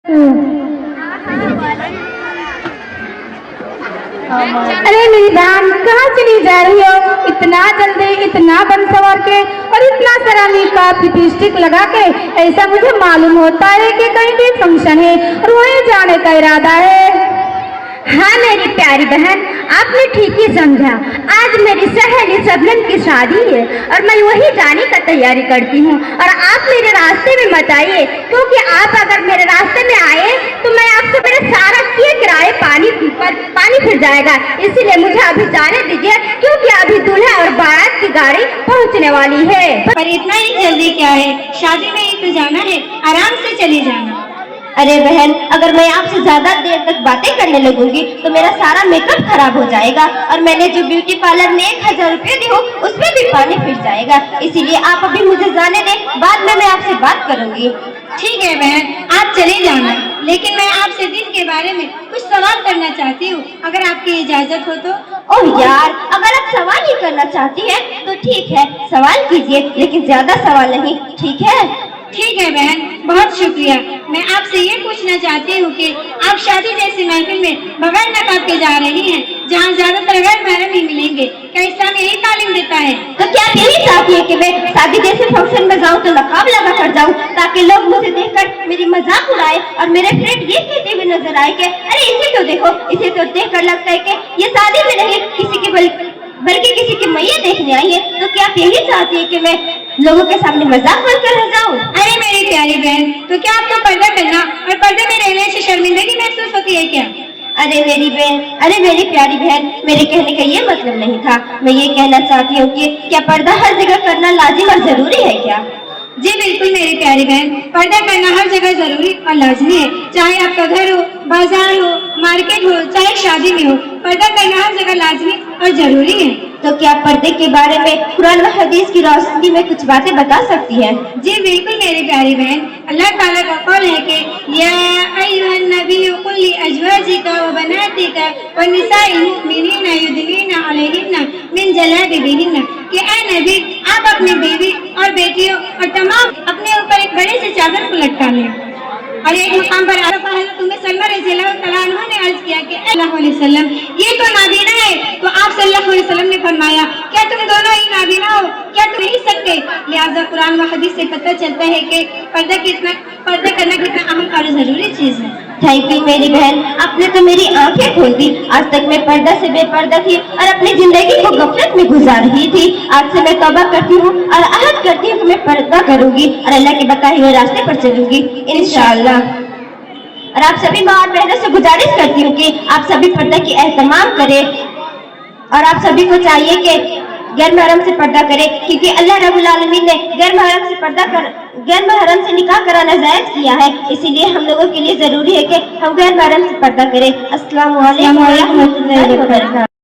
अरे मेरी बहन, कहाँ चली जा रही हो? इतना जल्दी, इतना बन सवार के और इतना सारा मेकअप लिपस्टिक लगा के। ऐसा मुझे मालूम होता है कि कहीं भी फंक्शन है और वहीं जाने का इरादा है। हाँ मेरी प्यारी बहन, आपने ठीक ही समझा। आज मेरी सहेली सबनम की शादी है और मैं वही जाने का तैयारी करती हूँ। और आप मेरे रास्ते में मत आइए, क्योंकि आप अगर मेरे रास्ते में आए तो मैं आपसे मेरे सारा किए किराए पानी फिर जाएगा। इसीलिए मुझे अभी जाने दीजिए, क्योंकि अभी दूल्हा और बारात की गाड़ी पहुँचने वाली है। पर इतना ही जल्दी क्या है? शादी में ही तो जाना है, आराम से चली जाना। अरे बहन, अगर मैं आपसे ज्यादा देर तक बातें करने लगूंगी तो मेरा सारा मेकअप खराब हो जाएगा और मैंने जो ब्यूटी पार्लर में 1000 रुपए दी हो उसमें भी पानी फिर जाएगा। इसीलिए आप अभी मुझे जाने दें, बाद में मैं आपसे बात करूंगी। ठीक है बहन, आप चले जाना, लेकिन मैं आपसे दिन के बारे में कुछ सवाल करना चाहती हूँ, अगर आपकी इजाजत हो तो। ओह यार, अगर आप सवाल ही करना चाहती हैं तो ठीक है, सवाल कीजिए, लेकिन ज्यादा सवाल नहीं, ठीक है? ठीक है बहन, बहुत शुक्रिया। मैं आपसे ये पूछना चाहती हूँ कि आप शादी जैसी महफिल में बगैर नकाब के जा रही हैं, जहाँ ज्यादातर गैर महरम ही मिलेंगे, क्या इस्लाम यही तालीम देता है? तो क्या आप यही चाहती है कि मैं शादी जैसे फंक्शन में जाऊँ तो नकाब लगा कर जाऊँ, ताकि लोग मुझे देखकर मेरी मजाक उड़ाए और मेरे फ्रेंड ये कहते हुए नजर आए कि अरे इसे तो देखो, इसे तो देखकर लगता है कि ये शादी में नहीं किसी की बल्कि किसी की मैया देखने आई है। तो क्या आप यही चाहती है कि मैं लोगों के सामने मजाक बनकर रह जाऊं? अरे मेरी प्यारी बहन, तो क्या आपको पर्दा करना और पर्दे में रहने से शर्मिंदगी महसूस होती है क्या? अरे मेरी बहन, अरे मेरी प्यारी बहन, मेरे कहने का ये मतलब नहीं था। मैं ये कहना चाहती हूँ कि क्या पर्दा हर जगह करना लाजिम और जरूरी है क्या? जी बिल्कुल मेरी प्यारी बहन, पर्दा करना हर जगह जरूरी और लाजमी है। चाहे आपका घर हो, बाजार हो, मार्केट हो, चाहे शादी में हो, पर्दा करना हर जगह लाजमी और जरूरी है। तो क्या पर्दे के बारे में कुरान व हदीस की रोशनी में कुछ बातें बता सकती हैं? जी बिल्कुल मेरी प्यारी बहन, अल्लाह ताला का कौल है कि या अय्युहन नबी कुल ली अज़वाजिका व बनातिका व निसाइल मुमिनीना युदनीना अलैहिन्ना मिन जलाबिबिहिन्ना, कि ऐ नबी, आप अपनी बीवी और बेटियों और तमाम अपने ऊपर एक बड़े से चादर को लटका लें। और एक मुकाम पर तुम्हें सलमा रज़ियल्लाहु तआला अन्हा ने अर्ज किया कि सल्लल्लाहु अलैहि वसल्लम, ये तो नाबीना है। तो आप सल्लल्लाहु अलैहि वसल्लम ने फरमाया, क्या तुम दोनों ही नाबीना हो? क्या तुम नहीं सकते? लिहाजा कुरान व हदीस से पता चलता है कि पर्दा करना कितना अहम और जरूरी चीज है। थैंक यू मेरी बहन, आपने तो मेरी आंखें खोल दी। आज तक मैं पर्दा से बेपर्दा थी और अपनी जिंदगी को गफलत में गुजार रही थी। आज से मैं तौबा करती हूँ और अहद करती हूँ कि मैं पर्दा करूंगी और अल्लाह के बताए हुए रास्ते पर चलूंगी इंशाअल्लाह। और आप सभी माँ और बहनों से गुजारिश करती हूँ कि आप सभी पर्दा की एहतमाम करें और आप सभी को चाहिए कि गैर महरम से पर्दा करें, क्योंकि अल्लाह रब्बुल आलमीन ने गैर महरम से निकाह कराना जायज किया है। इसीलिए हम लोगों के लिए जरूरी है कि हम गैर महरम से पर्दा करें। अस्सलामु अलैकुम व रहमतुल्लाहि व बरकातहू।